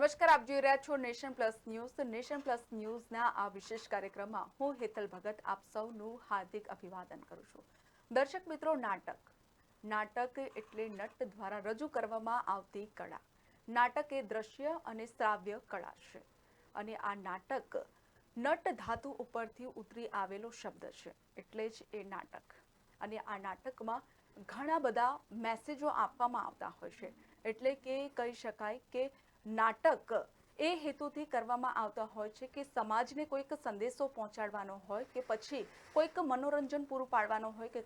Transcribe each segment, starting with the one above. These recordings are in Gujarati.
નમસ્કાર, આપ જોઈ રહ્યા છો Nation Plus News. Nation Plus ન્યૂઝના આ વિશેષ કાર્યક્રમમાં હું હેતલ ભગત આપ સૌનું હાર્દિક અભિવાદન કરું છું. દર્શક મિત્રો, નાટક એટલે નટ દ્વારા રજૂ કરવામાં આવતી કળા. નાટક એ દ્રશ્ય અને શ્રાવ્ય કળા છે અને આ નાટક નટ ધાતુ ઉપરથી ઉતરી આવેલો શબ્દ છે, એટલે જ એ નાટક. અને આ નાટકમાં ઘણા બધા મેસેજો આપવામાં આવતા હોય છે, એટલે કે કહી શકાય કે નાટક એ હેતુથી કરવામાં આવતા હોય છે કે સમાજને કોઈક સંદેશો પહોંચાડવાનો હોય કે પછી કોઈક મનોરંજન પૂરું પાડવાનો હોય કે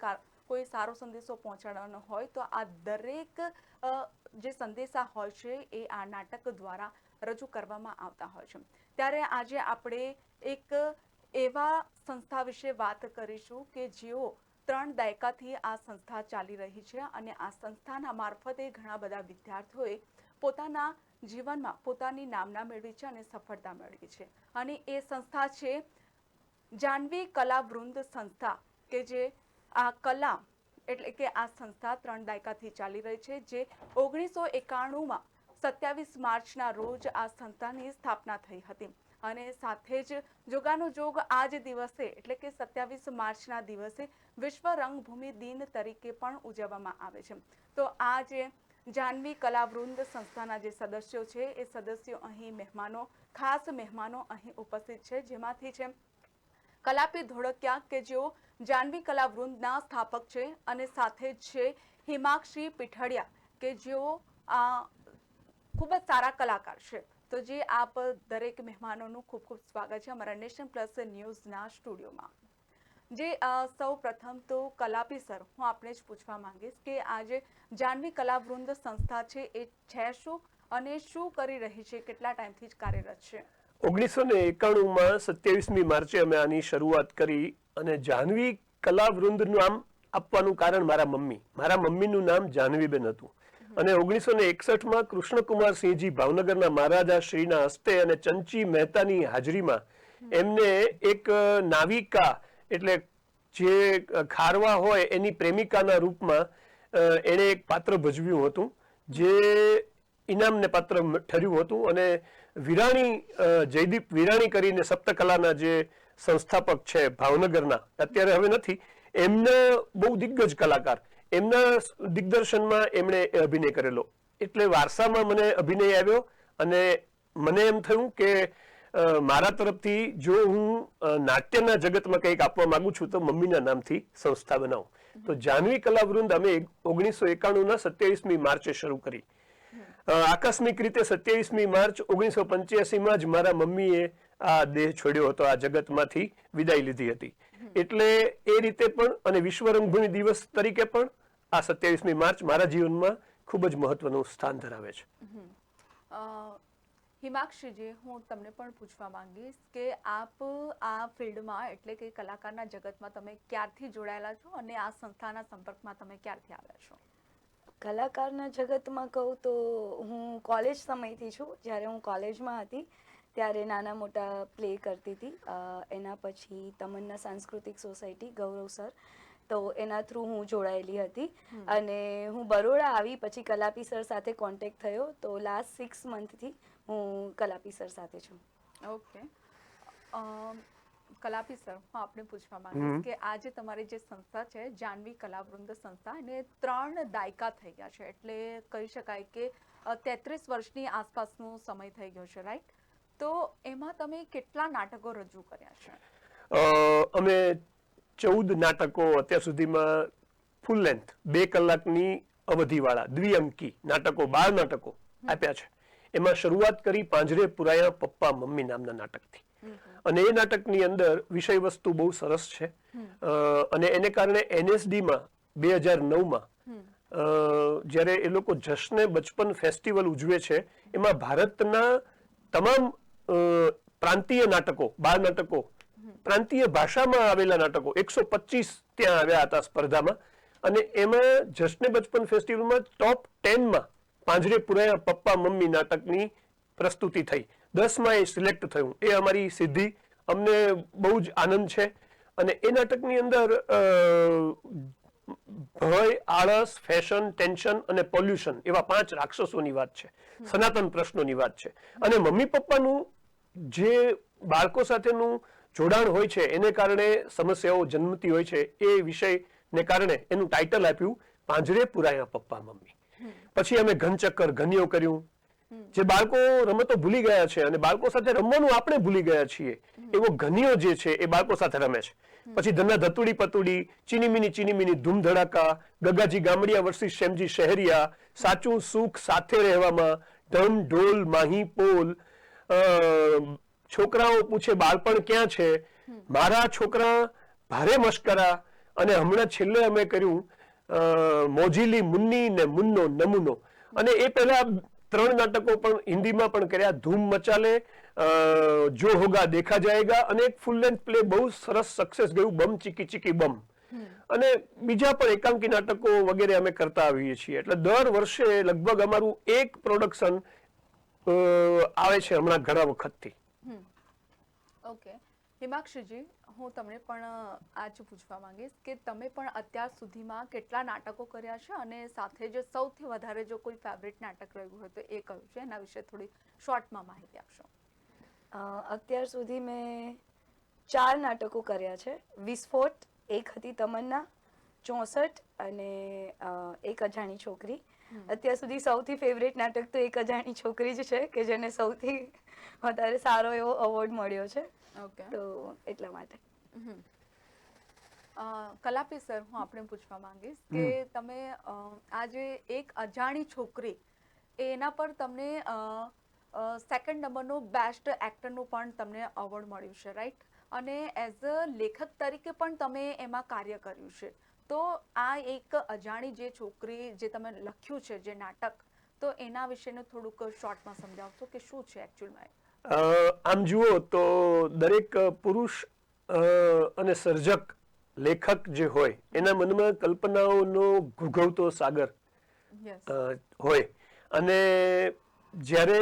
કોઈ સારો સંદેશો પહોંચાડવાનો હોય, તો આ દરેક જે સંદેશા હોય છે એ આ નાટક દ્વારા રજૂ કરવામાં આવતા હોય છે. ત્યારે આજે આપણે એક એવા સંસ્થા વિશે વાત કરીશું કે જેઓ 3 દાયકાથી આ સંસ્થા ચાલી રહી છે અને આ સંસ્થાના મારફતે ઘણા બધા વિદ્યાર્થીઓએ પોતાના જીવનમાં પોતાની નામના મેળવી છે અને સફળતા મેળવી છે. અને એ સંસ્થા છે જાનવી કલાવૃંદ સંસ્થા, કે જે આ કલા એટલે કે આ સંસ્થા 3 દાયકાથી ચાલી રહી છે, જે 1991માં 27 માર્ચના રોજ આ સંસ્થાની સ્થાપના થઈ હતી. અને સાથે જ જોગાનો જોગ આ જ દિવસે એટલે કે 27 માર્ચના દિવસે વિશ્વ રંગભૂમિ દિન તરીકે પણ ઉજવવામાં આવે છે. તો આ જે જાનવી કલાવૃંદ સંસ્થાના જે સદસ્યો છે એ સદસ્યો અહીં ખાસ મહેમાનો અહીં ઉપસ્થિત છે, જેમાંથી છે કલાપી ધોળકિયા કે જેઓ જાનવી કલાવૃંદના સ્થાપક છે, અને સાથે જ છે હિમાક્ષી પીઠડિયા કે જેઓ ખૂબ જ સારા કલાકાર છે. તો જે આપ દરેક મહેમાનોનું ખૂબ ખૂબ સ્વાગત છે અમારા નેશન પ્લસ ન્યૂઝના સ્ટુડિયોમાં. જે સૌ પ્રથમ તો કલાપી સર, હું આપને જ પૂછવા માંગીશ કે આજે જાનવી કલાવૃંદ સંસ્થા છે એ છે શું અને શું કરી રહી છે, કેટલા ટાઈમથી જ કાર્યરત છે? 1991માં 27મી માર્ચે અમે આની શરૂઆત કરી. અને જાનવી કલાવૃંદનું નામ આપવાનું કારણ મારા મમ્મીનું નામ જાનવીબેન હતું. અને 1961માં કૃષ્ણકુમારસિંહજી ભાવનગરના મહારાજા શ્રીના હસ્તે અને ચંચી મહેતાની હાજરીમાં એમને એક નાવિકા એટલે જે ખારવા હોય એની પ્રેમિકાના રૂપમાં એણે એક પાત્ર ભજવ્યું હતું, જે ઇનામને પાત્ર ઠર્યું હતું. અને જયદીપ વિરાણી કરીને સપ્તકલાના જે સંસ્થાપક છે ભાવનગરના, અત્યારે હવે નથી, એમના બહુ દિગ્ગજ કલાકાર, એમના દિગ્દર્શનમાં એમણે અભિનય કરેલો. એટલે વારસામાં મને અભિનય આવ્યો અને મને એમ થયું કે મારા તરફથી જો હું નાટ્યના જગતમાં કંઈક આપવા માંગુ છું તો મમ્મીના નામથી સંસ્થા બનાવું. તો જાનવી કલાવૃંદ અમે 1991ના 27મી માર્ચે શરૂ કરી. આકસ્મિક રીતે 27મી માર્ચ 1985માં જ મારા મમ્મીએ આ દેહ છોડ્યો હતો, આ જગતમાંથી વિદાય લીધી હતી. એટલે એ રીતે પણ અને વિશ્વ રંગભૂમિ દિવસ તરીકે પણ આ 27મી માર્ચ મારા જીવનમાં ખૂબ જ મહત્વનું સ્થાન ધરાવે છે. હિમાક્ષીજી, હું તમને પણ પૂછવા માંગીશ કે આપ આ ફિલ્ડમાં એટલે કે કલાકારના જગતમાં તમે ક્યારથી જોડાયેલા છો અને આ સંસ્થાના સંપર્કમાં તમે ક્યારથી આવ્યા છો? કલાકારના જગતમાં કહું તો હું કોલેજ સમયથી છું. જ્યારે હું કોલેજમાં હતી ત્યારે નાના મોટા પ્લે કરતી હતી. એના પછી તમન્ના સાંસ્કૃતિક સોસાયટી ગૌરવ સર, તો એના થ્રુ હું જોડાયેલી હતી. અને હું બરોડા આવી પછી કલાપી સર સાથે કોન્ટેક્ટ થયો, તો લાસ્ટ 6 મંથથી હું કલાપી સર સાથે છું. ઓકે. કલાપી સર, હું આપને પૂછવા માંગીશ કે આજે તમારી જે સંસ્થા છે જાનવી કલાવૃંદ સંસ્થા, એને 3 દાયકા થઈ ગયા છે, એટલે કહી શકાય કે 33 વર્ષની આસપાસનો સમય થઈ ગયો છે, રાઈટ? તો એમાં તમે કેટલા નાટકો રજૂ કર્યા છે? અમે 14 નાટકો અત્યાર સુધીમાં ફૂલ લેન્થ 2 કલાકની અવધિવાળા દ્વિઅંકી નાટકો 12 નાટકો આપ્યા છે. એમાં શરૂઆત કરી પાંજરે પુરાયા પપ્પા મમ્મી નામના નાટકથી. અને એ નાટકની અંદર વિષય વસ્તુ બહુ સરસ છે. અને એને કારણે NSDમાં 2009માં જ્યારે એ લોકો જશ્ને બચપન ફેસ્ટિવલ ઉજવે છે, એમાં ભારતના તમામ પ્રાંતીય નાટકો, 12 નાટકો, પ્રાંતીય ભાષામાં આવેલા નાટકો 125 ત્યાં આવ્યા હતા સ્પર્ધામાં. અને એમાં જશ્ને બચપન ફેસ્ટિવલમાં ટોપ 10માં પાંજરે પુરાયા પપ્પા મમ્મી નાટકની પ્રસ્તુતિ થઈ. 10માં એ સિલેક્ટ થયું. એ અમારી સિદ્ધિ, અમને બહુ જ આનંદ છે. અને એ નાટકની અંદર ભય, આળસ, ફેશન, ટેન્શન અને પોલ્યુશન એવા 5 રાક્ષસોની વાત છે. સનાતન પ્રશ્નોની વાત છે. અને મમ્મી પપ્પાનું જે બાળકો સાથેનું જોડાણ હોય છે એને કારણે સમસ્યાઓ જન્મતી હોય છે. એ વિષયને કારણે એનું ટાઇટલ આપ્યું પાંજરે પુરાયા પપ્પા મમ્મી. પછી અમે ઘનચક્કર ઘનિયો કર્યું. જે બાળકો રમતો ભૂલી ગયા છે અને બાળકો સાથે રમવાનું આપણે ભૂલી ગયા છીએ એવો ઘનિયો જે છે એ બાળકો સાથે રમે છે. પછી ધના ધતુડી પતુડી, ચીની મિની ધૂમ ધડાકા, ગગાજી ગામડિયા વર્સિસ શ્યામજી શહેરિયા, સાચું સુખ સાથે રહેવામાં, ઢમ ઢોલ માહી પોલ, છોકરાઓ પૂછે બાળપણ ક્યાં છે, મારા છોકરા ભારે મશ્કરા, અને હમણાં છેલ્લે અમે કર્યું મોજીલી મુન્ની ને મુન્નો નમૂનો. અને એ પહેલા 3 નાટકો પણ હિન્દીમાં પણ કર્યા, ધૂમ મચાલે, જો હોગા દેખા જાયેગા, અને એક ફૂલ લેન્થ પ્લે બહુ સરસ સક્સેસ ગયું, બમ ચીકી ચીકી બમ. અને બીજા પણ એકાંકી નાટકો વગેરે અમે કરતા આવીએ છીએ. એટલે દર વર્ષે લગભગ અમારું એક પ્રોડક્શન આવે છે હમણાં ઘણા વખતથી. ઓકે, હિમાક્ષીજી, હું તમને પણ આ જ પૂછવા માંગીશ કે તમે પણ અત્યાર સુધીમાં કેટલા નાટકો કર્યા છે, અને સાથે જે સૌથી વધારે જો કોઈ ફેવરિટ નાટક રહ્યું હોય તો એ કયું છે? એના વિશે થોડી શોર્ટમાં માહિતી આપશો. અત્યાર સુધી મેં 4 નાટકો કર્યા છે. વિસ્ફોટ, એક હતી તમન્ના, 64 અને એક અજાણી છોકરી. અત્યાર સુધી સૌથી ફેવરેટ નાટક તો એક અજાણી છોકરી જ છે કે જેને સૌથી વધારે સારો એવો અવોર્ડ મળ્યો છે. ઓકે, તો એટલા માટે. કલાપી સર, હું આપણે પૂછવા માંગીશ કે તમે આ જે એક અજાણી છોકરી એના પર તમને સેકન્ડ નંબરનો બેસ્ટ એક્ટરનું પણ તમને અવોર્ડ મળ્યું છે, રાઈટ? અને એઝ અ લેખક તરીકે પણ તમે એમાં કાર્ય કર્યું છે. તો આ એક અજાણી જે છોકરી જે તમે લખ્યું છે જે નાટક, તો એના વિશેને થોડુંક શોર્ટમાં સમજાવશો કે શું છે એકચ્યુઅલમાં? આમ જુઓ તો દરેક પુરુષ અને સર્જક લેખક જે હોય એના મનમાં કલ્પનાઓનો ઘૂઘવતો સાગર હોય. અને જ્યારે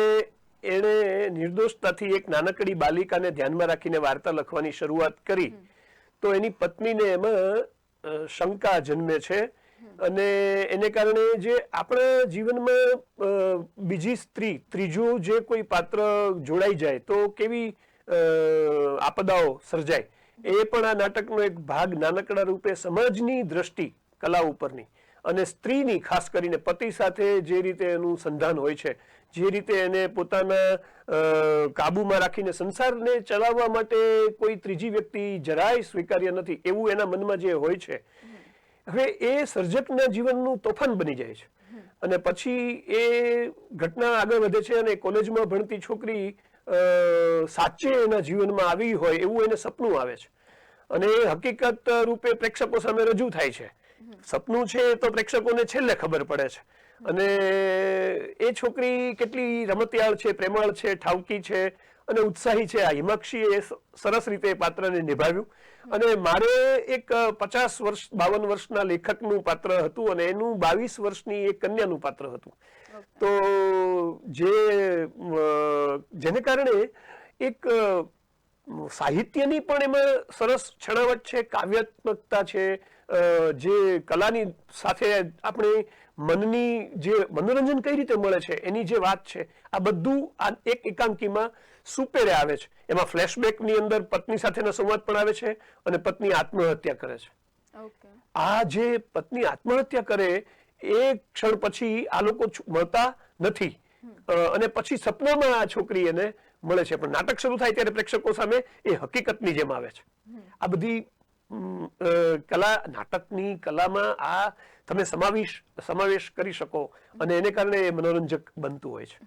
એણે નિર્દોષતાથી એક નાનકડી બાલિકાને ધ્યાનમાં રાખીને વાર્તા લખવાની શરૂઆત કરી તો એની પત્નીને એમાં શંકા જન્મે છે. અને એને કારણે જે આપણા જીવનમાં બીજી સ્ત્રી, ત્રીજું જે કોઈ પાત્ર જોડાઈ જાય તો કેવી આપદાઓ સર્જાય, એ પણ આ નાટકનો એક ભાગ નાનકડા રૂપે સમાજની દ્રષ્ટિ કલા ઉપરની અને સ્ત્રીની ખાસ કરીને પતિ સાથે જે રીતે એનું સંધાન હોય છે, જે રીતે એને પોતાના કાબુમાં રાખીને સંસારને ચલાવવા માટે કોઈ ત્રીજી વ્યક્તિ જરાય સ્વીકાર્ય નથી એવું એના મનમાં જે હોય છે, હવે એ સર્જકના જીવનનું તોફાન બની જાય છે. અને પછી એ ઘટના આગળ વધે છે અને કોલેજમાં ભણતી છોકરી સાચે એના જીવનમાં આવી હોય એવું એને સપનું આવે છે અને એ હકીકત રૂપે પ્રેક્ષકો સામે રજૂ થાય છે. સપનું છે તો પ્રેક્ષકોને છેલ્લે ખબર પડે છે. અને એ છોકરી કેટલી રમતિયાળ છે, પ્રેમાળ છે, ઠાવકી છે અને ઉત્સાહી છે. આ હિમાક્ષીએ સરસ રીતે પાત્રને નિભાવ્યું. અને મારે એક 50 વર્ષ 52 વર્ષના લેખકનું પાત્ર હતું અને એનું 22 વર્ષની એક કન્યાનું પાત્ર હતું. તો જેને કારણે એક સાહિત્યની પણ એમાં સરસ છણાવટ છે, કાવ્યાત્મકતા છે, જે કલાની સાથે આપણે મનની જે મનોરંજન કઈ રીતે મળે છે એની જે વાત છે, આ બધું આ એક એકાંકીમાં સુપેરે આવે છે. એમાં ફ્લેશબેકની અંદર પત્ની સાથેનો સંવાદ પણ આવે છે અને પત્ની આત્મહત્યા કરે છે. આ જે પત્ની આત્મહત્યા કરે એ ક્ષણ પછી આ લોકો મળતા નથી અને પછી સપનામાં આ છોકરી એને મળે છે. પણ નાટક શરૂ થાય ત્યારે પ્રેક્ષકો સામે એ હકીકતની જેમ આવે છે. આ બધી કલા, નાટકની કલામાં આ તમે સમાવેશ કરી શકો અને એને કારણે એ મનોરંજક બનતું હોય છે.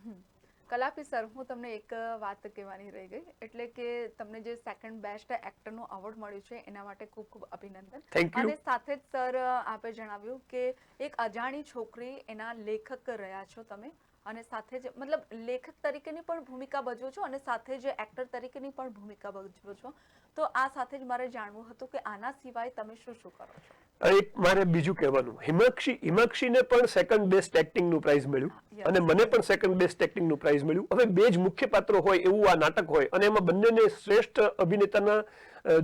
કલાપી સર, હું તમને એક વાત કહેવાની રહી ગઈ, એટલે કે તમને જે સેકન્ડ બેસ્ટ એક્ટરનો એવોર્ડ મળ્યું છે એના માટે ખૂબ ખૂબ અભિનંદન. અને સાથે જ સર આપે જણાવ્યું કે એક અજાણી છોકરી એના લેખક રહ્યા છો તમે, અને સાથે જ મતલબ લેખક તરીકેની પણ ભૂમિકા ભજવો છો અને સાથે જ એક્ટર તરીકેની પણ ભૂમિકા ભજવો છો. તો આ સાથે જ મારે જાણવું હતું કે આના સિવાય તમે શું શું કરો છો? એક મારે બીજું કહેવાનું, હિમાક્ષીને પણ સેકન્ડ બેસ્ટ એક્ટિંગનું પ્રાઇઝ મળ્યું અને મને પણ સેકન્ડ બેસ્ટ એક્ટિંગનું પ્રાઇઝ મળ્યું. હવે બે જ મુખ્ય પાત્રો હોય એવું આ નાટક હોય અને એમાં બંનેને શ્રેષ્ઠ અભિનેતાના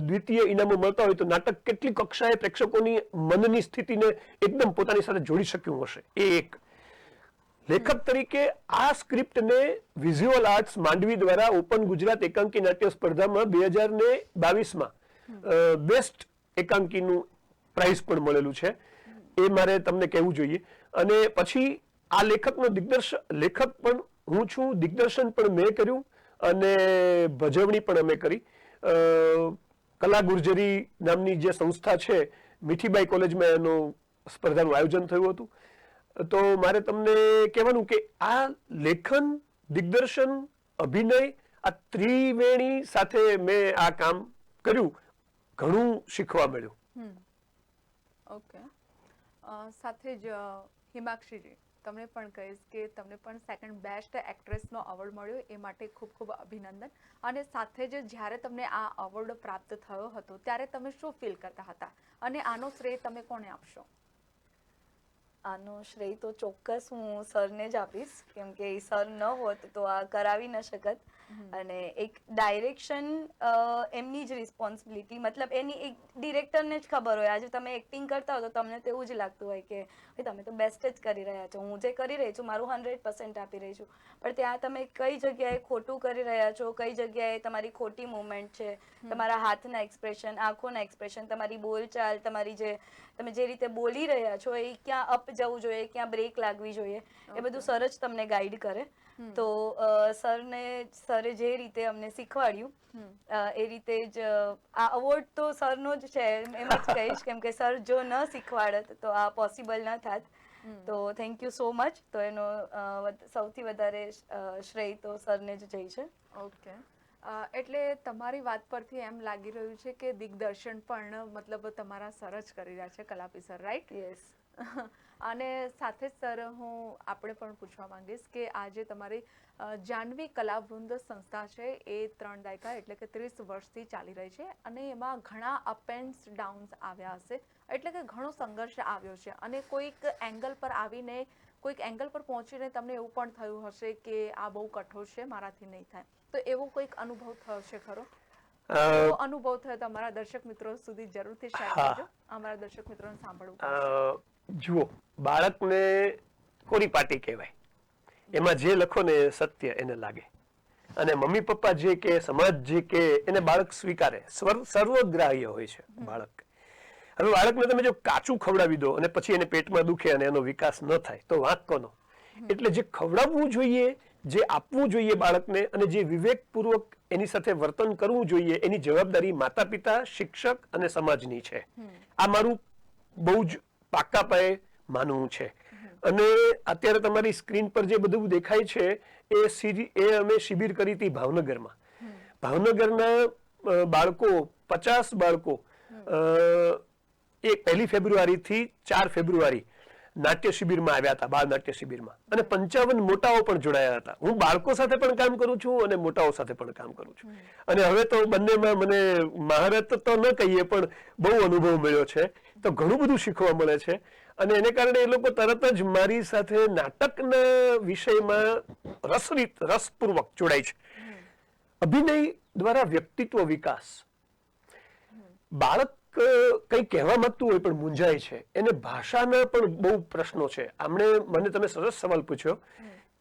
દ્વિતીય ઇનામો મળતા હોય તો નાટક કેટલી કક્ષાએ પ્રેક્ષકોની મનની સ્થિતિને એકદમ પોતાની સાથે જોડી શક્યું હશે. એ એક. લેખક તરીકે આ સ્ક્રિપ્ટને વિઝ્યુઅલ આર્ટ્સ માંડવી દ્વારા ઓપન ગુજરાત એકાંકી નાટ્ય સ્પર્ધામાં 2022માં બેસ્ટ એકાંકીનું પ્રાઇઝ પણ મળેલું છે. એ મારે તમને કહેવું જોઈએ. અને પછી આ લેખકનો લેખક પણ હું છું, દિગ્દર્શન પણ મેં કર્યું અને ભજવણી પણ અમે કરી. કલા ગુર્જરી નામની જે સંસ્થા છે, મીઠીબાઈ કોલેજમાં એનું સ્પર્ધાનું આયોજન થયું હતું. તો મારે તમને કહેવાનું કે આ લેખન, દિગ્દર્શન, અભિનય, આ ત્રિવેણી સાથે મેં આ કામ કર્યું. ઘણું શીખવા મળ્યું. ઓકે. સાથે જ હિમાક્ષીજી, તમને પણ કહીશ કે તમને પણ સેકન્ડ બેસ્ટ એક્ટ્રેસનો એવોર્ડ મળ્યો, એ માટે ખૂબ ખૂબ અભિનંદન. અને સાથે જ જ્યારે તમને આ એવોર્ડ પ્રાપ્ત થયો હતો ત્યારે તમે શું ફીલ કરતા હતા અને આનો શ્રેય તમે કોને આપશો? આનો શ્રેય તો ચોક્કસ હું સરને જ આપીશ, કેમ કે એ સર ન હોત તો આ કરાવી ન શકત. અને એક ડાયરેક્શન એમની જ રિસ્પોન્સિબિલિટી, મતલબ એની એક ડિરેક્ટરને જ ખબર હોય. આજે તમે એક્ટિંગ કરતા હો તો તમને તો એવું જ લાગતું હોય કે ભાઈ તમે તો બેસ્ટ જ કરી રહ્યા છો, હું જે કરી રહી છું મારું 100% આપી રહી છું. પણ ત્યાં તમે કઈ જગ્યાએ ખોટું કરી રહ્યા છો, કઈ જગ્યાએ તમારી ખોટી મુવમેન્ટ છે, તમારા હાથના એક્સપ્રેશન, આંખોના એક્સપ્રેશન, તમારી બોલચાલ, તમારી તમે જે રીતે બોલી રહ્યા છો એ ક્યાં અપ જવું જોઈએ, ક્યાં બ્રેક લાગવી જોઈએ, એ બધું સર જ તમને ગાઈડ કરે. તો સરે જે રીતે અમને શીખવાડ્યું એ રીતે જ આ અવોર્ડ તો સરનો જ છે, એમ જ કહીશ, કેમ કે સર જો ન શીખવાડત તો આ પોસિબલ ન થાત. તો થેન્ક યુ સો મચ. તો એનો સૌથી વધારે શ્રેય તો સરને જ જાય છે. ઓકે. એટલે તમારી વાત પરથી એમ લાગી રહ્યું છે કે દિગ્દર્શન પણ મતલબ તમારા સર જ કરી રહ્યા છે, કલાપી સર, રાઈટ? યસ. અને સાથે જ સર આપણે પણ પૂછવા માંગીશ કે આજે તમારી જાહ્નવી કલાવૃંદ સંસ્થા છે એ 3 દાયકા એટલે કે 30 વર્ષથી ચાલી રહી છે અને એમાં ઘણા અપ એન્ડ ડાઉન્સ આવ્યા હશે, એટલે કે ઘણો સંઘર્ષ આવ્યો છે અને કોઈક એંગલ પર પહોંચીને તમને એવું પણ થયું હશે કે આ બહુ કઠોર છે, મારાથી નહીં થાય. તો એવો કોઈક અનુભવ થયો છે ખરો? એવો અનુભવ થયો તો અમારા દર્શક મિત્રો સુધી જરૂરથી શેર કરજો, અમારા દર્શક મિત્રોને સાંભળવું. જુઓ, બાળકને કોરી પાટી કહેવાય, એમાં જે લખો ને સત્ય એને લાગે. અને મમ્મી પપ્પા જે કે, સમાજ જે કે, એને બાળક સ્વીકારે. સર્વગ્રાહ્ય હોય છે બાળક. હવે બાળકને તમે જો કાચું ખવડાવી દો અને પછી એને પેટમાં દુખે અને એનો વિકાસ ન થાય તો વાંક કોનો? એટલે જે ખવડાવવું જોઈએ, જે આપવું જોઈએ બાળકને અને જે વિવેકપૂર્વક એની સાથે વર્તન કરવું જોઈએ, એની જવાબદારી માતા પિતા, શિક્ષક અને સમાજની છે. આ મારું બહુ જ પાક્કા પાયે માનવું છે. અને અત્યારે તમારી સ્ક્રીન પર જે બધું દેખાય છે એ અમે શિબિર કરી હતી ભાવનગરમાં. ભાવનગરના બાળકો, 50 બાળકો, એ 1 ફેબ્રુઆરીથી 4 ફેબ્રુઆરી નાટ્ય શિબિરમાં આવ્યા હતા, બાળ નાટ્ય શિબિરમાં. અને 55 મોટાઓ પણ જોડાયા હતા. હું બાળકો સાથે પણ કામ કરું છું અને મોટાઓ સાથે પણ કામ કરું છું. અને હવે તો બંનેમાં મને મહારત તો ન કહીએ પણ બહુ અનુભવ મળ્યો છે. તો ઘણું બધું શીખવા મળે છે અને એને કારણે એ લોકો તરત જ મારી સાથે નાટકના વિષયમાં રસપૂર્વક જોડાય છે. અભિનય દ્વારા વ્યક્તિત્વ વિકાસ. બાળક કંઈ કહેવા માંગતું હોય પણ મૂંઝાય છે, એને ભાષાના પણ બહુ પ્રશ્નો છે. મને તમે સરસ સવાલ પૂછ્યો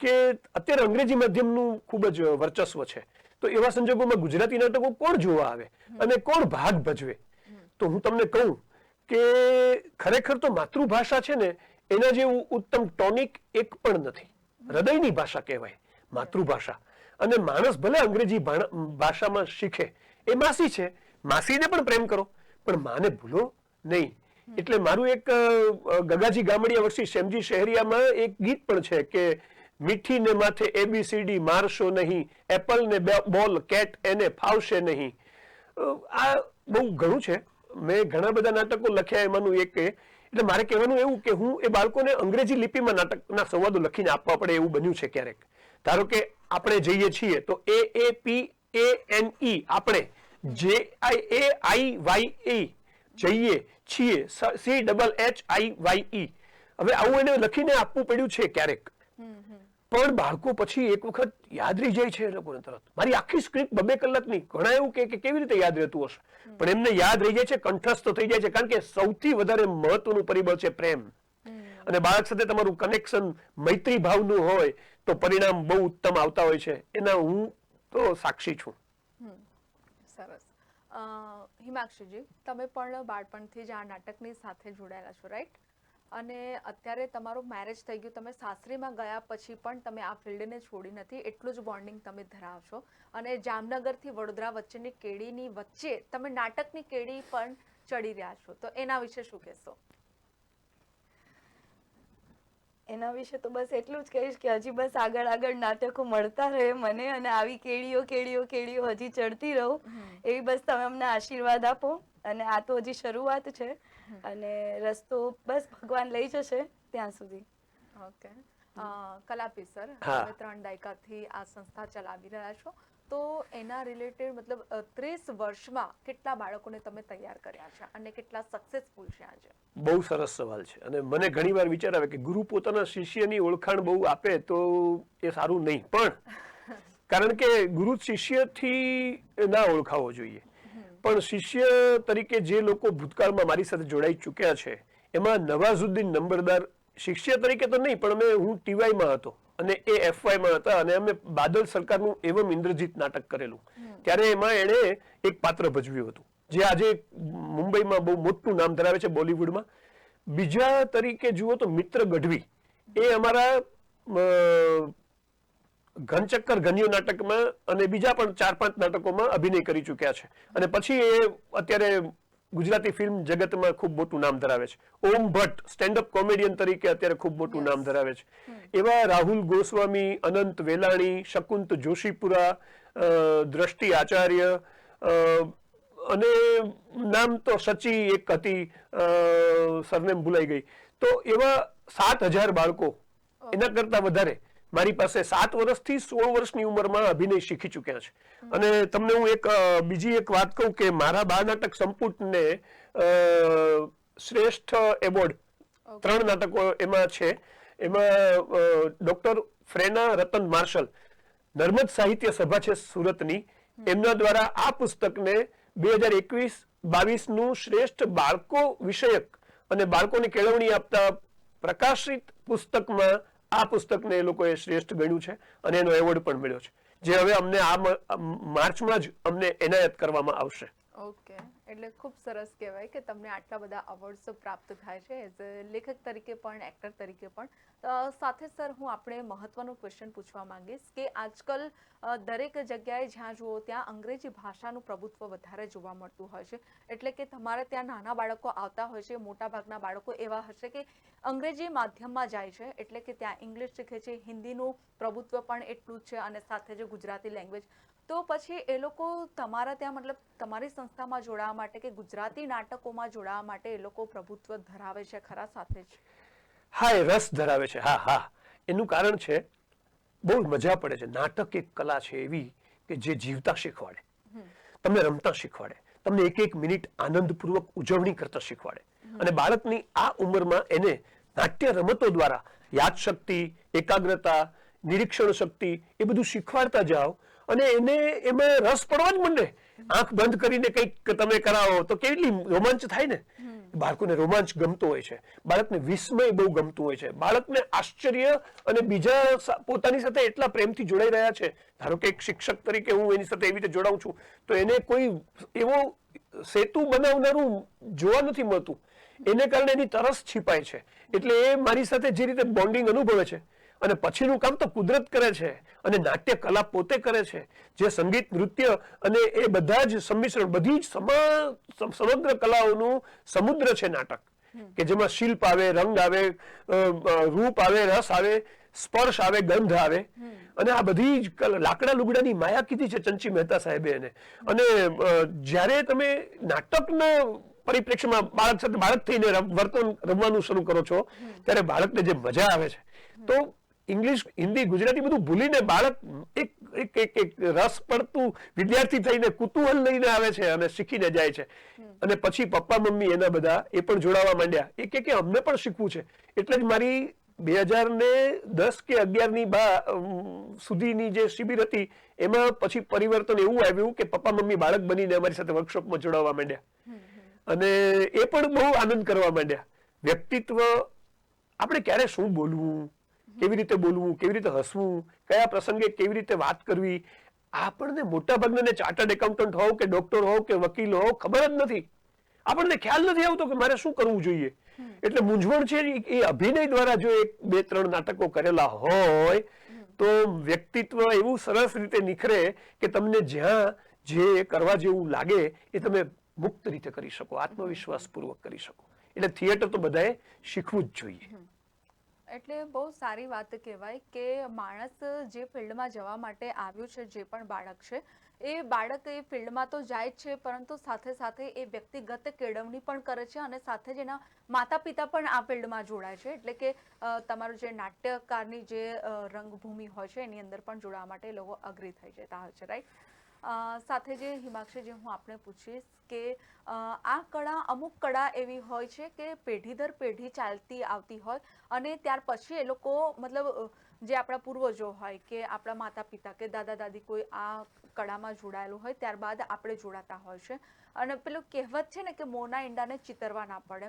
કે અત્યારે અંગ્રેજી માધ્યમનું ખૂબ જ વર્ચસ્વ છે, તો એવા સંજોગોમાં ગુજરાતી નાટકો કોણ જોવા આવે અને કોણ ભાગ ભજવે? તો હું તમને કહું કે ખરેખર તો માતૃભાષા છે ને એના જેવું ઉત્તમ ટોનિક એક પણ નથી. હૃદયની ભાષા કહેવાય માતૃભાષા. અને માણસ ભલે અંગ્રેજી ભાષામાં શીખે, એ માસી છે, માસીને પણ પ્રેમ કરો પણ માને ભૂલો નહીં. એટલે મારું એક ગગાજી ગામડિયા વર્ષી શ્યામજી શહેરિયામાં એક ગીત પણ છે કે મીઠી ને માથે ABCD મારશો નહીં, એપલ ને બોલ કેટ એને ફાવશે નહીં. આ બહુ ઘણું છે. મેં ઘણા બધા નાટકો લખ્યા, એમાંનું એક. એટલે મારે કહેવાનું એવું કે હું એ બાળકોને અંગ્રેજી લિપિમાં નાટકના સંવાદો લખીને આપવા પડે એવું બન્યું છે ક્યારેક. ધારો કે આપણે જઈએ છીએ તો AAPANE, આપણે JIAIYE જઈએ છીએ, CHHIYE. હવે આવું એને લખીને આપવું પડ્યું છે ક્યારેક. પણ બાળકો પછી એક વખત યાદ રહી જાય છે એ લોકોને તરત. મારી આખી સ્ક્રિપ્ટ 2 કલાકની, ઘણા એવું કે કેવી રીતે યાદ રહેતું હશે, પણ એમને યાદ રહી જાય છે, કંઠસ્થ થઈ જાય છે, કારણ કે સૌથી વધારે મહત્વનું પરિબળ છે પ્રેમ. અને બાળક સાથે તમારું કનેક્શન મૈત્રી ભાવનું હોય તો પરિણામ બહુ ઉત્તમ આવતા હોય છે. એના હું તો સાક્ષી છું. સરસ. હિમાંક્ષુજી, તમે પણ બાળપણથી જ આ નાટકની સાથે જોડાયેલા છો, રાઈટ? અને અત્યારે તમારું મેરેજ થઈ ગયું, તમે સાસરીમાં ગયા પછી પણ તમે આ ફિલ્ડને છોડી નથી, એટલું જ બોન્ડિંગ તમે ધરાવશો. અને જામનગરથી વડોદરા વચ્ચેની કેડીની વચ્ચે તમે નાટકની કેડી પણ ચડી રહ્યા છો, તો એના વિશે શું કહેશો? એના વિશે તો બસ એટલું જ કહીશ કે હજી બસ આગળ આગળ નાટકો મળતા રહે મને, અને આવી કેડીઓ હજી ચડતી રહું, એવી બસ તમે અમને આશીર્વાદ આપો. અને આ તો હજી શરૂઆત છે, અને રસ્તો બસ ભગવાન લઈ જશે ત્યાં સુધી. ઓકે. કલાપી સર, તમે 3 દાયકાથી આ સંસ્થા ચલાવી રહ્યા છો, તો એના રિલેટેડ મતલબ 30 વર્ષમાં કેટલા બાળકોને તમે તૈયાર કર્યા છે અને કેટલા સક્સેસફુલ છે આજે? બહુ સરસ સવાલ છે. અને મને ઘણીવાર વિચાર આવે કે ગુરુ પોતાના શિષ્યની ઓળખાણ બહુ આપે તો એ સારું નહીં, પણ કારણ કે ગુરુ શિષ્યથી ના ઓળખાવો જોઈએ, પણ શિષ્ય તરીકે જે લોકો ભૂતકાળમાં મારી સાથે જોડાઈ ચૂક્યા છે એમાં નવાઝુદ્દીન નંબરદાર શિષ્ય તરીકે તો નહીં, પણ હું ટીવાયમાં હતો અને એ એફવાયમાં હતા, અને અમે બાદલ સરકારનું એવમ ઇન્દ્રજીત નાટક કરેલું. ત્યારે એમાં એણે એક પાત્ર ભજવ્યું હતું જે આજે મુંબઈમાં બહુ મોટું નામ ધરાવે છે બોલિવૂડમાં. બીજા તરીકે જુઓ તો મિત્ર ગઢવી, એ અમારા ઘનચક્કર ઘન્યો નાટકમાં અને બીજા પણ 4-5 નાટકોમાં અભિનય કરી ચૂક્યા છે, અને પછી એ અત્યારે ગુજરાતી ફિલ્મ જગતમાં ખૂબ મોટું નામ ધરાવે છે. ઓમ ભટ્ટ સ્ટેન્ડઅપ કોમેડિયન તરીકે અત્યારે ખૂબ મોટું નામ ધરાવે છે. એવા રાહુલ ગોસ્વામી, અનંત વેલાણી, શકુંત જોશીપુરા, દ્રષ્ટિ આચાર્ય, અને નામ તો સચી એક હતી, સરનેમ ભૂલાઈ ગઈ. તો એવા 7,000 બાળકો, એના કરતા વધારે મારી પાસે 7 વર્ષથી 16 વર્ષની ઉંમરમાં અભિનય શીખી ચૂક્યા છે. અને તમને હું બીજી એક વાત કહું કે મારા બાળનાટક સંપુટને શ્રેષ્ઠ એવોર્ડ 3 નાટકો એમાં છે. એમાં ડોક્ટર ફ્રેના રતન માર્શલ, નર્મદ સાહિત્ય સભા છે સુરતની, એમના દ્વારા આ પુસ્તકને 2021-22 નું શ્રેષ્ઠ બાળકો વિષયક અને બાળકોને કેળવણી આપતા પ્રકાશિત પુસ્તકમાં આ પુસ્તકને એ લોકોએ શ્રેષ્ઠ ગણ્યું છે, અને એનો એવોર્ડ પણ મળ્યો છે, જે હવે અમને આ માર્ચમાં જ અમને એનાયત કરવામાં આવશે. ઓકે, એટલે ખૂબ સરસ કહેવાય કે તમને આટલા બધા અવોર્ડ્સ પ્રાપ્ત થાય છે, એઝ અ લેખક તરીકે પણ, એક્ટર તરીકે પણ. સાથે સર, હું આપણે મહત્વનો ક્વેશ્ચન પૂછવા માંગીશ કે આજકાલ દરેક જગ્યાએ જ્યાં જુઓ ત્યાં અંગ્રેજી ભાષાનું પ્રભુત્વ વધારે જોવા મળતું હોય છે. એટલે કે તમારે ત્યાં નાના બાળકો આવતા હોય છે, મોટાભાગના બાળકો એવા હશે કે અંગ્રેજી માધ્યમમાં જાય છે, એટલે કે ત્યાં ઇંગ્લિશ શીખે છે, હિન્દીનું પ્રભુત્વ પણ એટલું જ છે, અને સાથે જે ગુજરાતી લેંગ્વેજ. તો પછી એ લોકો તમારા ત્યાં મતલબ તમારી સંસ્થામાં જોડાવા માટે કે ગુજરાતી નાટકોમાં જોડાવા માટે એ લોકો પ્રભુત્વ ધરાવે છે ખરા સાથે જ? હા, એ રસ ધરાવે છે. હા, એનું કારણ છે બહુ મજા પડે છે. નાટક એક કલા છે એવી કે જે જીવતા શીખવાડે, તમને રમતા શીખવાડે, તમને એક મિનિટ આનંદપૂર્વક ઉજવણી કરતા શીખવાડે. અને બાળકની આ ઉંમરમાં એને નાટ્ય રમતો દ્વારા યાદશક્તિ, એકાગ્રતા, નિરીક્ષણ શક્તિ એ બધું શીખવાડતા જાઓ, અને એને એમાં રસ પડવા જ માંડે. આંખ બંધ કરીને કંઈક તમે કરાવો તો કેટલી રોમાંચ થાય ને. બાળકોને રોમાંચ ગમતો હોય છે, બાળકને વિસ્મય બહુ ગમતું હોય છે, બાળકને આશ્ચર્ય, અને બીજા પોતાની સાથે એટલા પ્રેમથી જોડાઈ રહ્યા છે. ધારો કે એક શિક્ષક તરીકે હું એની સાથે એવી રીતે જોડાઉં છું, તો એને કોઈ એવો સેતુ બનાવનારું જોવા નથી મળતું, એને કારણે એની તરસ छिपाય છે. એટલે એ મારી સાથે જે રીતે બોન્ડિંગ અનુભવે છે, અને પછીનું કામ તો કુદરત કરે છે, અને નાટ્ય કલા પોતે કરે છે, જે સંગીત, નૃત્ય અને એ બધા જ સંમિશ્રણ, બધી જ સમગ્ર કલાઓનું સમુદ્ર છે નાટક, કે જેમાં શિલ્પ આવે, રંગ આવે, રૂપ આવે, રસ આવે, સ્પર્શ આવે, ગંધ આવે, અને આ બધી જ લાકડા લુગડાની માયા કીધી છે ચંચી મહેતા સાહેબે એને. અને જ્યારે તમે નાટકના પરિપ્રેક્ષ્યમાં બાળક સાથે બાળક થઈને વર્તન રમવાનું શરૂ કરો છો, ત્યારે બાળકને જે મજા આવે છે, તો ઇંગ્લિશ, હિન્દી, ગુજરાતી બધું ભૂલીને બાળક એક રસ પડતું વિદ્યાર્થી થઈને કુતૂહલ લઈને આવે છે અને શીખીને જાય છે. અને પછી પપ્પા મમ્મી એના બધા એ પણ જોડાવા માંડ્યા, એ કે અમને પણ શીખવું છે. એટલે જ મારી 2010 કે 11 સુધીની જે શિબિર હતી, એમાં પછી પરિવર્તન એવું આવ્યું કે પપ્પા મમ્મી બાળક બનીને અમારી સાથે વર્કશોપમાં જોડાવા માંડ્યા, અને એ પણ બહુ આનંદ કરવા માંડ્યા. વ્યક્તિત્વ આપણે ક્યારે શું બોલવું, કેવી રીતે બોલવું, કેવી રીતે હસવું, કયા પ્રસંગે કેવી રીતે વાત કરવી, આપણને મોટા ભાગના ચાર્ટર્ડ એકાઉન્ટન્ટ હોવ કે ડોક્ટર હોવ કે વકીલ હોવ ખબર જ નથી. આપણને ખ્યાલ નથી આવતો કે મારે શું કરવું જોઈએ. એટલે મૂંઝવણ છે એ અભિનય દ્વારા જો 1-2-3 નાટકો કરેલા હોય તો વ્યક્તિત્વ એવું સરસ રીતે નિખરે કે તમને જ્યાં જે કરવા જેવું લાગે એ તમે મુક્ત રીતે કરી શકો, આત્મવિશ્વાસ પૂર્વક કરી શકો. એટલે થિયેટર તો બધાએ શીખવું જ જોઈએ. એટલે બહુ સારી વાત કહેવાય કે માણસ જે ફિલ્ડમાં જવા માટે આવ્યું છે, જે પણ બાળક છે એ બાળક એ ફિલ્ડમાં તો જાય જ છે, પરંતુ સાથે સાથે એ વ્યક્તિગત કેળવણી પણ કરે છે અને સાથે જ એના માતા પિતા પણ આ ફિલ્ડમાં જોડાય છે. એટલે કે તમારું જે નાટ્યકારની જે રંગભૂમિ હોય છે એની અંદર પણ જોડાવા માટે એ લોકો અગ્રી થઈ જતા હોય છે, રાઈટ? સાથે જે હિમાક્ષી, જે હું આપણે પૂછીશ કે આ કળા, અમુક કળા એવી હોય છે કે પેઢી દર પેઢી ચાલતી આવતી હોય અને ત્યાર પછી એ લોકો મતલબ જે આપણા પૂર્વજો હોય કે આપણા માતા પિતા કે દાદા દાદી કોઈ આ કળામાં જોડાયેલું હોય ત્યારબાદ આપણે જોડાતા હોય છે. અને પેલું કહેવત છે ને કે મોંના ઈંડાને ચિતરવા ના પડે.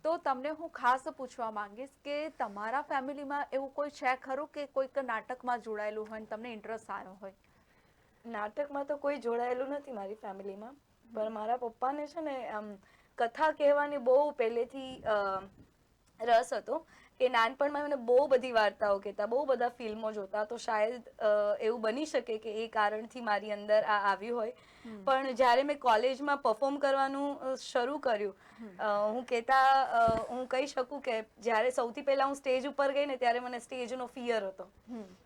તો તમને હું ખાસ પૂછવા માંગીશ કે તમારા ફેમિલીમાં એવું કોઈ છે ખરું કે કોઈક નાટકમાં જોડાયેલું હોય ને તમને ઇન્ટરેસ્ટ આવ્યો હોય? નાટકમાં તો કોઈ જોડાયેલું નથી મારી ફેમિલીમાં, પણ મારા પપ્પાને છે ને આમ કથા કહેવાની બહુ પહેલેથી રસ હતો કે નાનપણમાં મને બહુ બધી વાર્તાઓ કહેતા, બહુ બધા ફિલ્મો જોતા, તો શાયદ એવું બની શકે કે એ કારણથી મારી અંદર આ આવ્યું હોય. પણ જ્યારે મેં કોલેજમાં પરફોર્મ કરવાનું શરૂ કર્યું, હું કહી શકું કે જ્યારે સૌથી પહેલા હું સ્ટેજ ઉપર ગઈ ને ત્યારે મને સ્ટેજનો ફિયર હતો.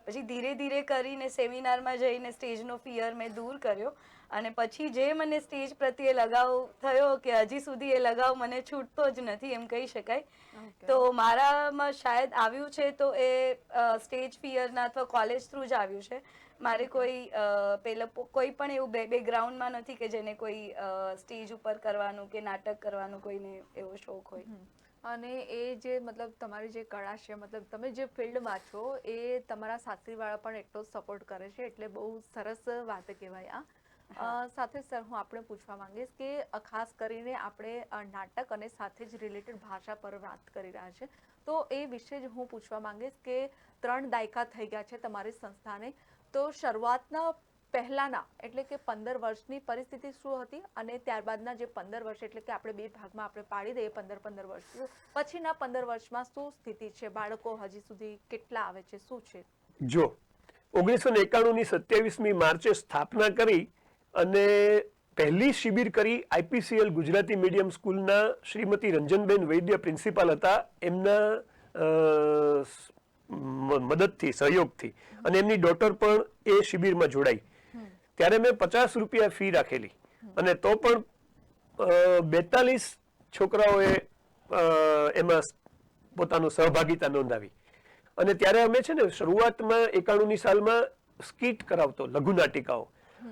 પછી ધીરે ધીરે કરીને સેમિનારમાં જઈને સ્ટેજનો ફિયર મેં દૂર કર્યો અને પછી જે મને સ્ટેજ પ્રત્યે લગાવ થયો કે હજી સુધી એ લગાવ મને છૂટતો જ નથી એમ કહી શકાય. તો મારામાં શાયદ આવ્યું છે તો એ સ્ટેજ ફિયરના અથવા કોલેજ થ્રુ જ આવ્યું છે. મારે કોઈ પણ એવું બેકગ્રાઉન્ડમાં નથી કે જેને કોઈ સ્ટેજ ઉપર કરવાનું કે નાટક કરવાનું કોઈને એવો શોખ હોય. અને એ જે મતલબ તમારી જે કળા છે, મતલબ તમે જે ફિલ્ડમાં છો એ તમારા સાસરીવાળા પણ એટલો સપોર્ટ કરે છે, એટલે બહુ સરસ વાત કહેવાય આ. સાથે સર હું આપણે પૂછવા માંગીશ કે ખાસ કરીને આપણે નાટક અને સાથે જ રિલેટેડ ભાષા પર વાત કરી રહ્યા છે, તો એ વિશે જ હું પૂછવા માંગીશ કે 3 દાયકા થઈ ગયા છે તમારી સંસ્થાને, તો શરૂઆતના પહેલાના એટલે કે 15 વર્ષની પરિસ્થિતિ શું હતી અને ત્યારબાદના જે 15 વર્ષ એટલે કે આપણે 2 ભાગમાં આપણે પાડી દઈએ 15 વર્ષ, પછીના 15 વર્ષમાં શું સ્થિતિ છે, બાળકો હજી સુધી કેટલા આવે છે, શું છે? જો 1991 ની 27મી માર્ચે સ્થાપના કરી અને પહેલી શિબિર કરી આઈપીસીએલ ગુજરાતી મીડિયમ સ્કૂલના શ્રીમતી રંજનબેન વૈદ્ય પ્રિન્સિપાલ હતા, એમના મદદથી, સહયોગથી, અને એમની ડોટર પણ એ શિબિરમાં જોડાઈ. ત્યારે મેં 50 રૂપિયા ફી રાખેલી અને તો પણ 42 છોકરાઓએ એમાં પોતાનો સહભાગિતા નોંધાવી. અને ત્યારે અમે છે ને શરૂઆતમાં 91ની સાલમાં સ્કીટ કરાવતો, લઘુ નાટિકાઓ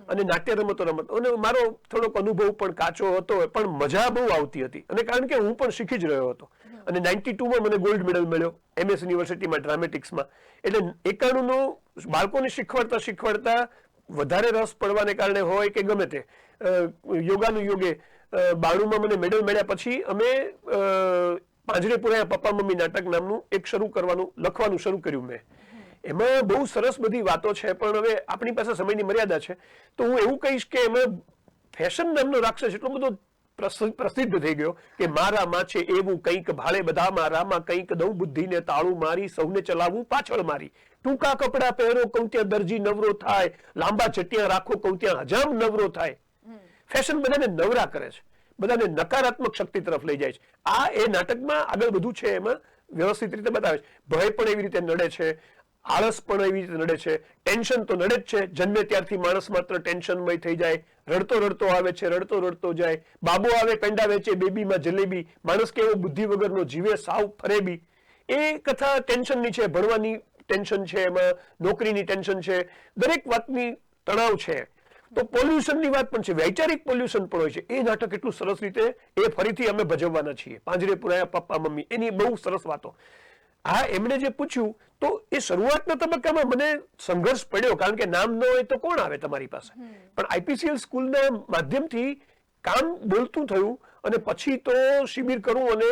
અને નાટ્ય રમતો રમતો, અને મારો થોડોક અનુભવ પણ કાચો હતો પણ મજા બહુ આવતી હતી અને કારણ કે હું પણ શીખી જ રહ્યો હતો. અને 92માં મને ગોલ્ડ મેડલ મળ્યો MS યુનિવર્સિટીમાં ડ્રામેટિક્સમાં. એટલે 91નું બાળકોને શીખવાડતા વધારે રસ પડવાને કારણે હોય કે ગમે તે, યોગાનું યોગે 92માં મને મેડલ મળ્યા પછી અમે પાંજરેપુરા પપ્પા મમ્મી નાટક નામનું એક લખવાનું શરૂ કર્યું મેં. એમાં બહુ સરસ બધી વાતો છે, પણ હવે આપણી પાસે સમયની મર્યાદા છે તો હું એવું કહીશ કે એમાં ફેશન નામનો રાક્ષસ એટલો બધો પ્રસિદ્ધ થઈ ગયો કે મારા માં છે એવું કંઈક ભાળે બધા મારામાં કંઈક દઉં બુદ્ધિને તાળું મારી સૌને ચલાવવું પાછળ મારી, ટૂંકા કપડા પહેરો કહું ત્યાં દરજી નવરો થાય, લાંબા ચટિયા રાખો કહું ત્યાં હજામ નવરો થાય. ફેશન બધાને નવરા કરે છે, બધાને નકારાત્મક શક્તિ તરફ લઈ જાય છે. આ એ નાટકમાં આગળ બધું છે એમાં વ્યવસ્થિત રીતે બતાવે છે. ભય પણ એવી રીતે નડે છે, આળસ પણ એવી રીતે નડે છે, ટેન્શન તો નડે જ છે. જન્મે ત્યારથી માણસ માત્ર ટેન્શનમય થઈ જાય, રડતો રડતો આવે છે, રડતો રડતો જાય. બાબો આવે પેંડા વેચે, બેબીમાં જલેબી, માણસ કેવો બુદ્ધિ વગરનો જીવે સાવ ફરેબી. એ કથા ટેન્શનની છે, ભણવાની ટેન્શન છે, એમાં નોકરીની ટેન્શન છે, દરેક વાતની તણાવ છે. તો પોલ્યુશનની વાત પણ છે, વૈચારિક પોલ્યુશન પણ હોય છે. એ નાટક એટલું સરસ રીતે એ ફરીથી અમે ભજવવાના છીએ, પાંજરેપુરા પપ્પા મમ્મી, એની બહુ સરસ વાતો. હા, એમણે જે પૂછ્યું તો એ શરૂઆતના તબક્કામાં મને સંઘર્ષ પડ્યો, કારણ કે નામ ન હોય તો કોણ આવે તમારી પાસે. પણ આઈપીસીએલ સ્કૂલના માધ્યમથી કામ બોલતું થયું અને પછી તો શિબિર કરું અને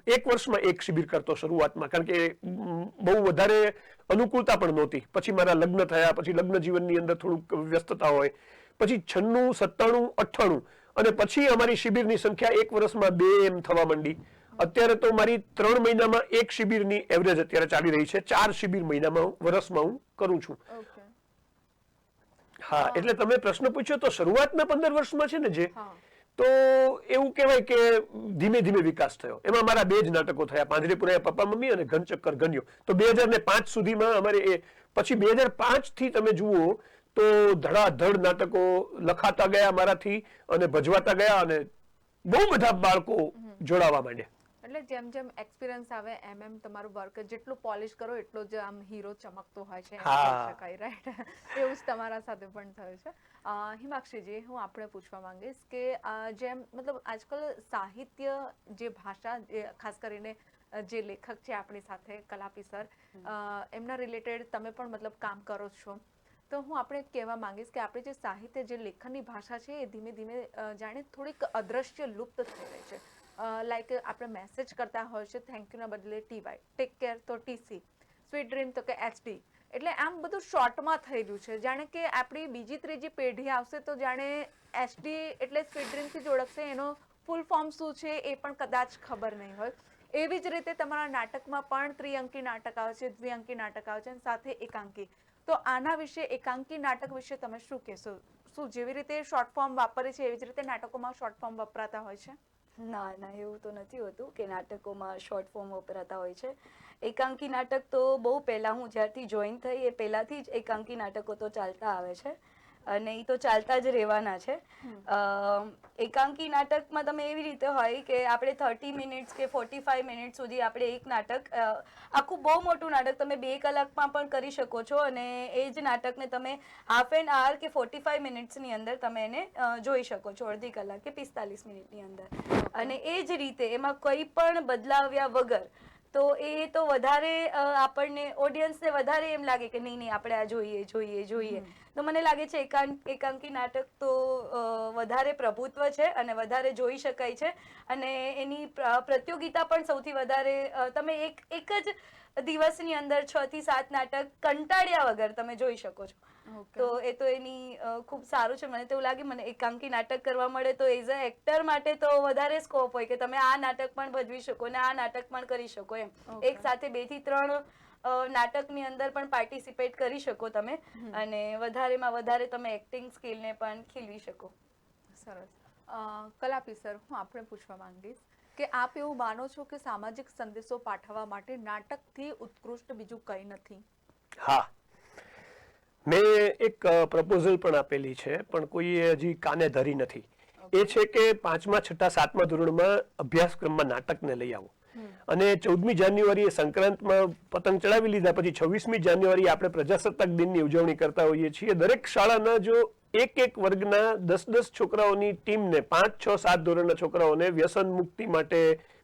1 વર્ષમાં 1 શિબિર કરતો શરૂઆતમાં, કારણ કે બહુ વધારે અનુકૂળતા પણ નહોતી. પછી મારા લગ્ન થયા, પછી લગ્ન જીવનની અંદર થોડુંક વ્યસ્તતા હોય, પછી 96, 97, 98 અને પછી અમારી શિબિરની સંખ્યા 1 વર્ષમાં 2 એમ થવા માંડી. અત્યારે તો મારી 3 મહિનામાં 1 શિબિરની એવરેજ અત્યારે ચાલી રહી છે. 4 શિબિર મહિનામાં વર્ષમાં હું કરું છું. હા, એટલે તમે પ્રશ્ન પૂછ્યો તો શરૂઆતના 15 વર્ષમાં છે ને જે, તો એવું કહેવાય કે ધીમે ધીમે વિકાસ થયો. એમાં મારા 2 જ નાટકો થયા, પાંજરેપુરા પપ્પા મમ્મી અને ઘનચક્કર ગન્યો. તો 2005 સુધીમાં અમારે એ, પછી 2005 થી તમે જુઓ તો ધડાધડ નાટકો લખાતા ગયા મારાથી અને ભજવાતા ગયા અને બહુ બધા બાળકો જોડાવા માંડ્યા. એટલે જેમ જેમ એક્સપિરિયન્સ આવે એમ એમ તમારું વર્ક જેટલું પોલિશ કરો એટલો જ આમ હીરો ચમકતો હોય છે, એમ કહી શકાય, રાઈટ? એવું જ તમારા સાથે પણ થયું છે. હિમાક્ષીજી, હું આપણે પૂછવા માંગીશ કે જેમ મતલબ આજકાલ સાહિત્ય જે ભાષા, ખાસ કરીને જે લેખક છે આપણી સાથે કલાપી સર, એમના રિલેટેડ તમે પણ મતલબ કામ કરો છો, તો હું આપણે કહેવા માંગીશ કે આપણે જે સાહિત્ય, જે લેખનની ભાષા છે એ ધીમે ધીમે જાણે થોડીક અદ્રશ્ય લુપ્ત થઈ રહી છે. લાઈક આપણે મેસેજ કરતા હોય છે થેન્ક યુના બદલે TY, ટેક કેર તો TC, સ્વીટ ડ્રીમ તો કે HD. એટલે આમ બધું શોર્ટમાં થઈ રહ્યું છે. જાણે કે આપણી બીજી ત્રીજી પેઢી આવશે તો જાણે HD એટલે સ્વીટ ડ્રીમથી જ ઓળખશે, એનો ફૂલ ફોર્મ શું છે એ પણ કદાચ ખબર નહીં હોય. એવી જ રીતે તમારા નાટકમાં પણ ત્રિઅંકી નાટક આવે છે, દ્વિઅંકી નાટક આવે છે અને સાથે એકાંકી. તો આના વિશે, એકાંકી નાટક વિશે તમે શું કહેશો? શું જેવી રીતે શોર્ટ ફોર્મ વાપરે છે એવી જ રીતે નાટકોમાં શોર્ટ ફોર્મ વપરાતા હોય છે? ના ના, એવું તો નથી હોતું કે નાટકોમાં શોર્ટ ફોર્મ વપરાતા હોય છે. એકાંકી નાટક તો બહુ પહેલાં, હું જ્યારથી જોઈન થઈ એ પહેલાંથી જ એકાંકી નાટકો તો ચાલતા આવે છે અને એ તો ચાલતા જ રહેવાના છે. એકાંકી નાટકમાં તમે એવી રીતે હોય કે આપણે 30 મિનિટ્સ કે 45 મિનિટ સુધી આપણે એક નાટક, આખું બહુ મોટું નાટક તમે 2 કલાકમાં પણ કરી શકો છો અને એ જ નાટકને તમે હાફ એન આવર કે 45 મિનિટ્સની અંદર તમે એને જોઈ શકો છો, અડધી કલાક કે 45 મિનિટની અંદર. અને એ જ રીતે એમાં કોઈ પણ બદલાવ્યા વગર, તો એ તો વધારે આપણને, ઓડિયન્સને વધારે એમ લાગે કે નહીં નહીં આપણે આ જોઈએ જોઈએ જોઈએ. તો મને લાગે છે એકાંકી નાટક તો વધારે પ્રભુત્વ છે અને વધારે જોઈ શકાય છે અને એની પ્રતિયોગિતા પણ સૌથી વધારે, તમે એક જ દિવસની અંદર 6 થી 7 નાટક કંટાળ્યા વગર તમે જોઈ શકો છો. તો એ તો એની ખૂબ સારું છે. મને તો એવું લાગે, મને એકાંકી નાટક કરવા મળે તો એઝ અ એક્ટર માટે તો વધારે સ્કોપ હોય કે તમે આ નાટક પણ ભજવી શકો ને આ નાટક પણ કરી શકો એમ. એક સાથે 2 થી 3 નાટકની અંદર પણ પાર્ટિસિપેટ કરી શકો તમે અને વધારેમાં વધારે તમે એક્ટિંગ સ્કિલને પણ ખીલવી શકો. સરસ. કલાપી સર, હું આપણે પૂછવા માંગીશ કે આપ એવું માનો છો કે સામાજિક સંદેશો પાઠવવા માટે નાટકથી ઉત્કૃષ્ટ બીજું કંઈ નથી? હા, મેં એક પ્રપોઝલ પણ આપેલી છે પણ કોઈએ હજી કાને ધરી નથી. એ છે કે 5મા, 6ઠા, 7મા ધોરણમાં અભ્યાસક્રમમાં નાટકને લઈ આવો. અને 14મી જાન્યુઆરીએ સંક્રાંતમાં પતંગ ચડાવી લીધા પછી 26મી જાન્યુઆરી આપણે પ્રજાસત્તાક દિનની ઉજવણી કરતા હોઈએ છીએ. દરેક શાળાના જો એક વર્ગના 10 છોકરાઓની ટીમને, 5, 6, 7 ધોરણના છોકરાઓને વ્યસન મુક્તિ માટે,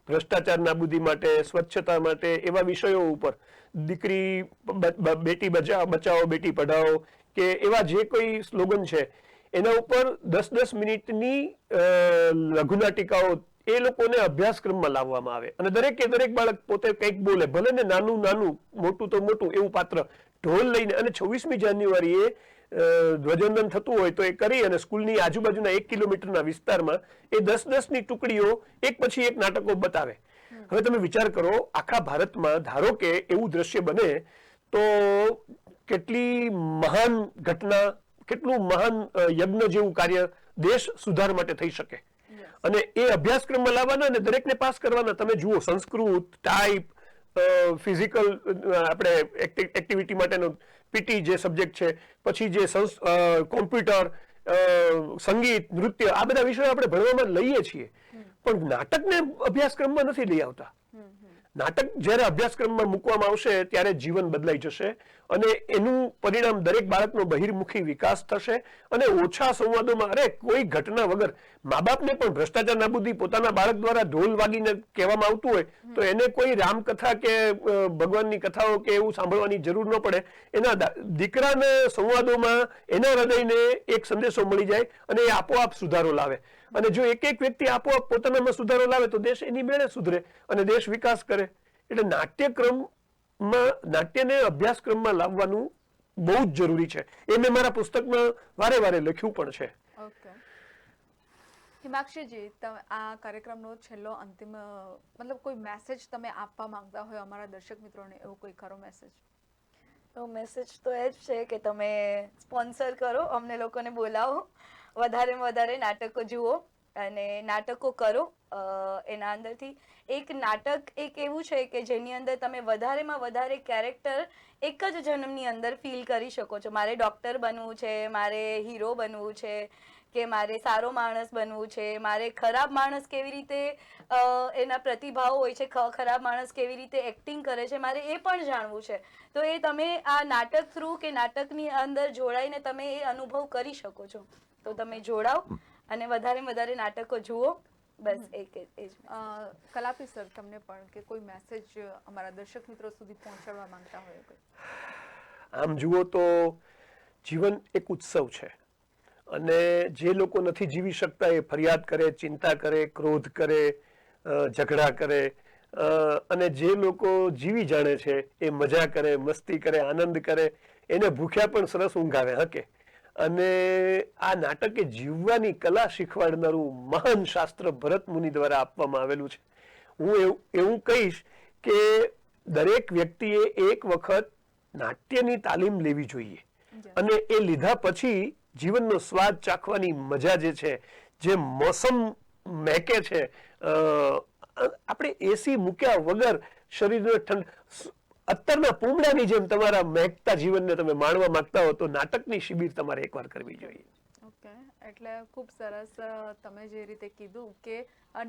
ભ્રષ્ટાચાર નાબૂદી માટે, સ્વચ્છતા માટે એવા વિષયો ઉપર, દીકરી બેટી બચાવો બેટી પઢાઓ કે એવા જે કોઈ સ્લોગન છે એના ઉપર 10 મિનિટની લઘુનાટિકાઓ એ લોકોને અભ્યાસક્રમમાં લાવવામાં આવે અને દરેક બાળક પોતે કંઈક બોલે, ભલે ને નાનું મોટું તો મોટું એવું પાત્ર ઢોલ લઈને. અને 26મી જાન્યુઆરીએ ધ્વજવંદન થતું હોય તો એ કરી અને સ્કૂલની આજુબાજુના 1 કિલોમીટરના વિસ્તારમાં એ 10ની ટુકડીઓ એક પછી એક નાટકો બતાવે. હવે તમે વિચાર કરો, આખા ભારતમાં ધારો કે એવું દ્રશ્ય બને તો કેટલી મહાન ઘટના, કેટલું મહાન યજ્ઞ જેવું કાર્ય દેશ સુધાર માટે થઈ શકે. અને એ અભ્યાસક્રમમાં લાવવાના અને દરેકને પાસ કરવાના. તમે જુઓ, સંસ્કૃત, ટાઈપ, ફિઝિકલ, આપણે એક્ટિવિટી માટેનો PT જે સબ્જેક્ટ છે, પછી જે કોમ્પ્યુટર, સંગીત, નૃત્ય, આ બધા વિષયો આપણે ભણવામાં લઈએ છીએ પણ નાટકને અભ્યાસક્રમમાં નથી લઈ આવતા. નાટક જ્યારે અભ્યાસક્રમમાં મૂકવામાં આવશે ત્યારે જીવન બદલાઈ જશે અને એનું પરિણામ દરેક બાળકનો બહિર્મુખી વિકાસ થશે અને ઓછા સંવાદોમાં કોઈ ઘટના વગર મા બાપને પણ ભ્રષ્ટાચાર નાબૂદી પોતાના બાળક દ્વારા ઢોલ વાગીને કહેવામાં આવતું હોય તો એને કોઈ રામકથા કે ભગવાનની કથાઓ કે એવું સાંભળવાની જરૂર ન પડે. એના દીકરાના સંવાદોમાં એના હૃદયને એક સંદેશો મળી જાય અને એ આપોઆપ સુધારો લાવે. અને જો એક એક વ્યક્તિ આપોઆપ પોતાનામાં સુધારો લાવે તો દેશ એની મેળે સુધરે અને દેશ વિકાસ કરે. એટલે નાટ્યને અભ્યાસક્રમમાં લાવવાનું બહુ જ જરૂરી છે. એ મેં મારા પુસ્તકમાં વારે વારે લખ્યું પણ છે. ઓકે હિમાક્ષીજી, આ કાર્યક્રમનો છેલ્લો અંતિમ મતલબ કોઈ મેસેજ તમે આપવા માંગતા હોય અમારા દર્શક મિત્રોને, એવો કોઈ ખરો મેસેજ? તો મેસેજ તો એ જ છે કે તમે સ્પોન્સર કરો, અમને લોકોને બોલાવો, વધારેમાં વધારે નાટકો જુઓ અને નાટકો કરો. એના અંદરથી એક નાટક એક એવું છે કે જેની અંદર તમે વધારેમાં વધારે કેરેક્ટર એક જ જન્મની અંદર ફીલ કરી શકો છો. મારે ડૉક્ટર બનવું છે, મારે હીરો બનવું છે, કે મારે સારો માણસ બનવું છે, મારે ખરાબ માણસ કેવી રીતે એના પ્રતિભાવ હોય છે, ખરાબ માણસ કેવી રીતે એક્ટિંગ કરે છે, મારે એ પણ જાણવું છે. તો એ તમે આ નાટક થ્રુ કે નાટકની અંદર જોડાઈને તમે એ અનુભવ કરી શકો છો. તો તમે જોડાઓ અને વધારે નાટકો જુઓ. બસ એ જ. કલાપી સર, તમને પણ કે કોઈ મેસેજ અમારા દર્શક મિત્રો સુધી પહોંચાડવા માંગતા હોય કોઈ? આમ જુઓ તો જીવન એક ઉત્સવ છે અને જે લોકો નથી જીવી શકતા એ ફરિયાદ કરે, ચિંતા કરે, ક્રોધ કરે, ઝઘડા કરે અને જે લોકો જીવી જાણે છે એ મજા કરે, મસ્તી કરે, આનંદ કરે, એને ભૂખ્યા પણ સરસ ઊંઘ આવે હકે. અને આ નાટક એ જીવવાની કલા શીખવાડનારું મહાન શાસ્ત્ર ભરત મુનિ દ્વારા આપવામાં આવેલું છે. હું એવું કહીશ કે દરેક વ્યક્તિએ એક વખત નાટ્યની તાલીમ લેવી જોઈએ અને એ લીધા પછી જીવનનો સ્વાદ ચાખવાની મજા જે છે, જે મોસમ મહેકે છે, આપણે એસી મૂક્યા વગર શરીરને અત્તરના પૂમડાની જેમ તમારા મહેકતા જીવનને તમે માણવા માંગતા હો તો નાટકની શિબિર તમારે એકવાર કરવી જોઈએ. ઓકે, એટલે ખૂબ સરસ તમે જે રીતે કીધું કે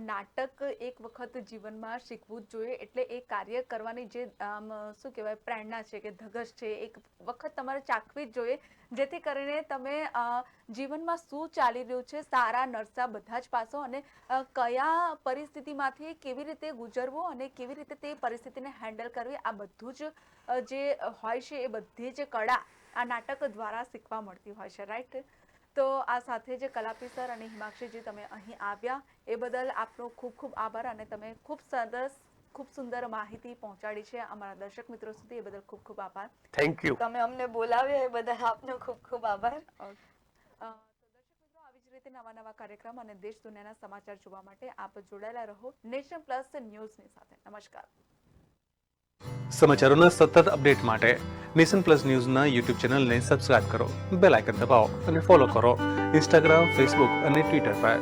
નાટક એક વખત જીવનમાં શીખવું જ જોઈએ. એટલે એ કાર્ય કરવાની જે શું કહેવાય પ્રેરણા છે કે ધગશ છે, એક વખત તમારે ચાખવી જ જોઈએ, જેથી કરીને તમે જીવનમાં શું ચાલી રહ્યું છે, સારા નરસા બધા જ પાસો અને કયા પરિસ્થિતિમાંથી કેવી રીતે ગુજરવું અને કેવી રીતે તે પરિસ્થિતિને હેન્ડલ કરવી, આ બધું જ જે હોય છે એ બધી જ કળા આ નાટક દ્વારા શીખવા મળતી હોય છે, રાઈટ? તો આ સાથે જે કલાપી સર અને હિમાક્ષીજી તમે અહીં આવ્યા એ બદલ આપનો ખૂબ ખૂબ આભાર અને તમે ખૂબ સુંદર માહિતી પહોંચાડી છે અમારા દર્શક મિત્રો સુધી, એ બદલ ખૂબ ખૂબ આભાર. Thank you. તમે અમને બોલાવ્યા એ બદલ આપનો ખૂબ ખૂબ આભાર. તો દર્શક મિત્રો, આવી જ રીતે નવા કાર્યક્રમ અને દેશ દુનિયાના સમાચાર જોવા માટે આપ જોડાયેલા રહો નેશન પ્લસ ન્યૂઝની સાથે. નમસ્કાર. સમાચારોના સતત અપડેટ માટે નેશન પ્લસ ન્યૂઝના યુટ્યુબ ચેનલને સબસ્ક્રાઇબ કરો, બેલ આઇકન દબાવો અને ફોલો કરો ઇન્સ્ટાગ્રામ, ફેસબુક અને ટ્વિટર પર.